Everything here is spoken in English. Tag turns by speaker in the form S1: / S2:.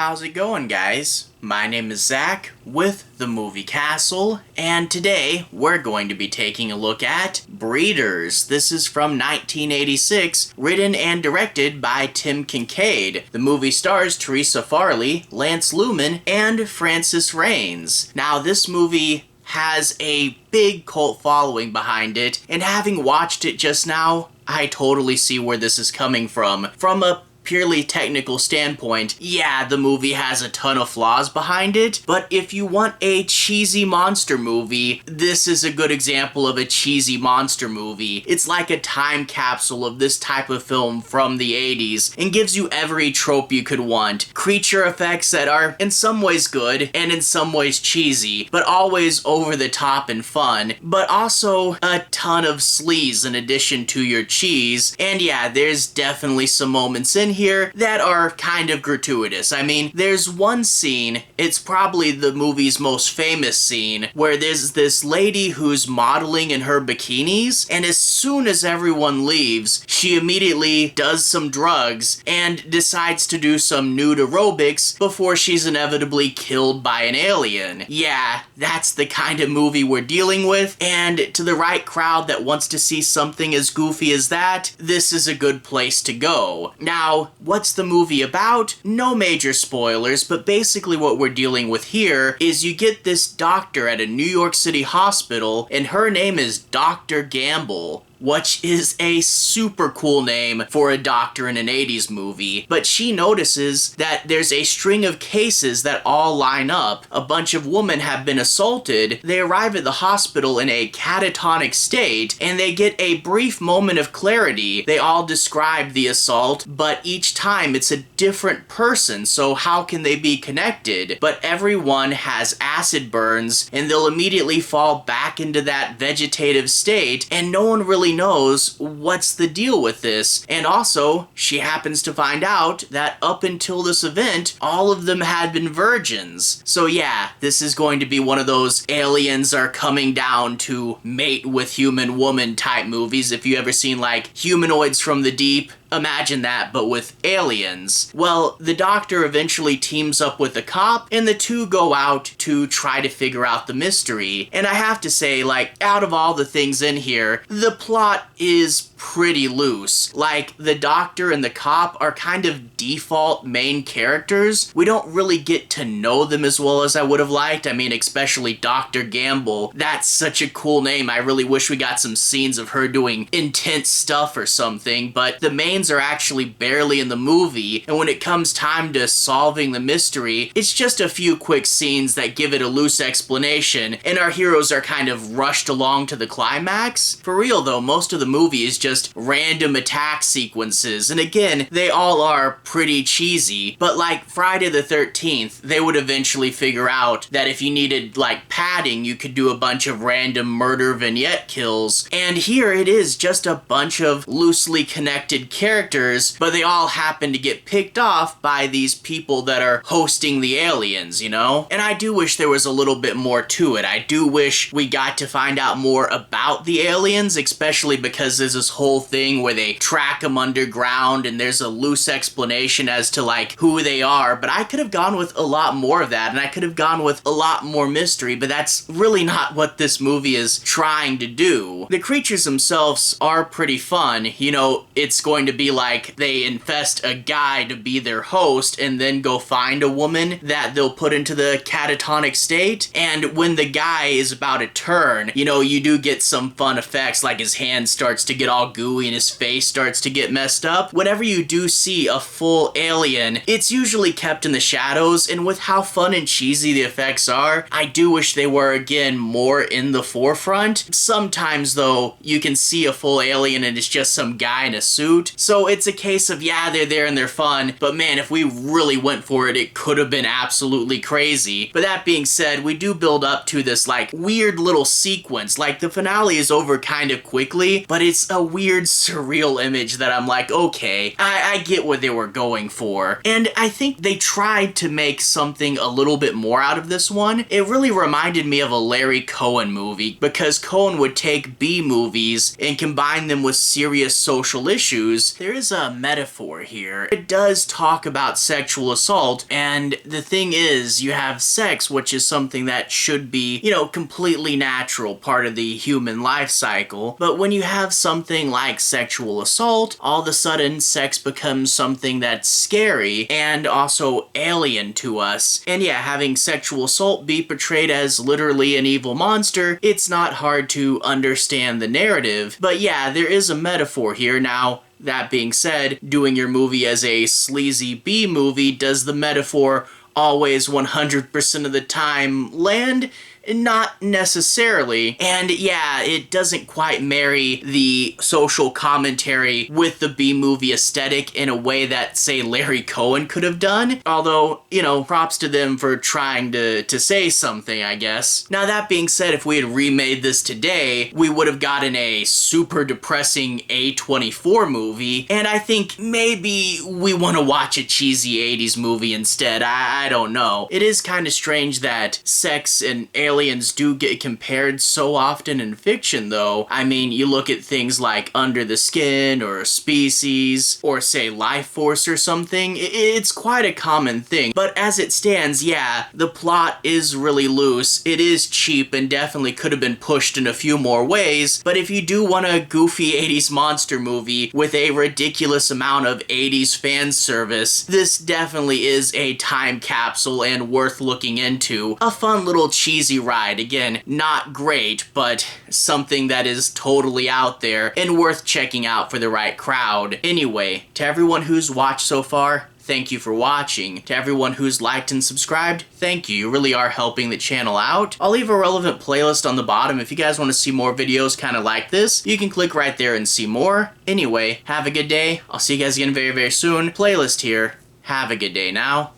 S1: How's it going, guys? My name is Zach with The Movie Castle, and today we're going to be taking a look at Breeders. This is from 1986, written and directed by Tim Kincaid. The movie stars Teresa Farley, Lance Lewman, and Frances Raines. Now, this movie has a big cult following behind it, and having watched it just now, I totally see where this is coming from. From a purely technical standpoint, yeah, the movie has a ton of flaws behind it, but if you want a cheesy monster movie, this is a good example of a cheesy monster movie. It's like a time capsule of this type of film from the 80s and gives you every trope you could want. Creature effects that are in some ways good and in some ways cheesy, but always over the top and fun, but also a ton of sleaze in addition to your cheese. And yeah, there's definitely some moments in here that are kind of gratuitous. I mean, there's one scene, it's probably the movie's most famous scene, where there's this lady who's modeling in her bikinis, and as soon as everyone leaves, she immediately does some drugs and decides to do some nude aerobics before she's inevitably killed by an alien. Yeah, that's the kind of movie we're dealing with, and to the right crowd that wants to see something as goofy as that, this is a good place to go. Now, what's the movie about? No major spoilers, but basically what we're dealing with here is you get this doctor at a New York City hospital, and her name is Dr. Gamble, which is a super cool name for a doctor in an 80s movie. But she notices that there's a string of cases that all line up. A bunch of women have been assaulted. They arrive at the hospital in a catatonic state, and they get a brief moment of clarity. They all describe the assault, but each time it's a different person, so how can they be connected? But everyone has acid burns, and they'll immediately fall back into that vegetative state, and no one really knows what's the deal with this. And also, she happens to find out that up until this event, all of them had been virgins. So yeah, this is going to be one of those aliens are coming down to mate with human woman type movies. If you ever seen like Humanoids from the Deep, imagine that, but with aliens. Well, the doctor eventually teams up with the cop, and the two go out to try to figure out the mystery. And I have to say, like, out of all the things in here, the plot is pretty loose. Like, the doctor and the cop are kind of default main characters. We don't really get to know them as well as I would have liked. I mean, especially Dr. Gamble. That's such a cool name. I really wish we got some scenes of her doing intense stuff or something, but the mains are actually barely in the movie, and when it comes time to solving the mystery, it's just a few quick scenes that give it a loose explanation, and our heroes are kind of rushed along to the climax. For real though, most of the movie is just random attack sequences, and again, they all are pretty cheesy, but like Friday the 13th, they would eventually figure out that if you needed like padding, you could do a bunch of random murder vignette kills, and here it is just a bunch of loosely connected characters, but they all happen to get picked off by these people that are hosting the aliens, you know? And I do wish there was a little bit more to it. I do wish we got to find out more about the aliens, especially because there's this whole thing where they track them underground and there's a loose explanation as to like who they are, but I could have gone with a lot more of that, and I could have gone with a lot more mystery, but that's really not what this movie is trying to do. The creatures themselves are pretty fun. You know, it's going to be like they infest a guy to be their host and then go find a woman that they'll put into the catatonic state, and when the guy is about to turn, you know, you do get some fun effects, like his hand starts to get all gooey and his face starts to get messed up. Whenever you do see a full alien, it's usually kept in the shadows, and with how fun and cheesy the effects are, I do wish they were, again, more in the forefront. Sometimes, though, you can see a full alien and it's just some guy in a suit, so it's a case of, yeah, they're there and they're fun, but man, if we really went for it, it could have been absolutely crazy. But that being said, we do build up to this, like, weird little sequence. Like, the finale is over kind of quickly, but it's a weird, surreal image that I'm like, okay, I get what they were going for. And I think they tried to make something a little bit more out of this one. It really reminded me of a Larry Cohen movie, because Cohen would take B movies and combine them with serious social issues. There is a metaphor here. It does talk about sexual assault, and the thing is, you have sex, which is something that should be, you know, completely natural, part of the human life cycle. But when you have something like sexual assault, all of a sudden sex becomes something that's scary and also alien to us. And yeah, having sexual assault be portrayed as literally an evil monster, it's not hard to understand the narrative. But yeah, there is a metaphor here. Now, that being said, doing your movie as a sleazy B movie, does the metaphor always 100% of the time land? Not necessarily. And yeah, it doesn't quite marry the social commentary with the B-movie aesthetic in a way that, say, Larry Cohen could have done. Although, you know, props to them for trying to say something, I guess. Now, that being said, if we had remade this today, we would have gotten a super depressing A24 movie, and I think maybe we want to watch a cheesy 80s movie instead. I don't know. It is kind of strange that sex and aliens do get compared so often in fiction, though. I mean, you look at things like Under the Skin or Species or, say, Life Force or something. It's quite a common thing. But as it stands, yeah, the plot is really loose. It is cheap and definitely could have been pushed in a few more ways. But if you do want a goofy 80s monster movie with a ridiculous amount of 80s fan service, this definitely is a time capsule and worth looking into. A fun little cheesy ride. Again, not great, but something that is totally out there and worth checking out for the right crowd. Anyway, to everyone who's watched so far, thank you for watching. To everyone who's liked and subscribed, thank you. You really are helping the channel out. I'll leave a relevant playlist on the bottom. If you guys want to see more videos kind of like this, you can click right there and see more. Anyway, have a good day. I'll see you guys again very, very soon. Playlist here. Have a good day now.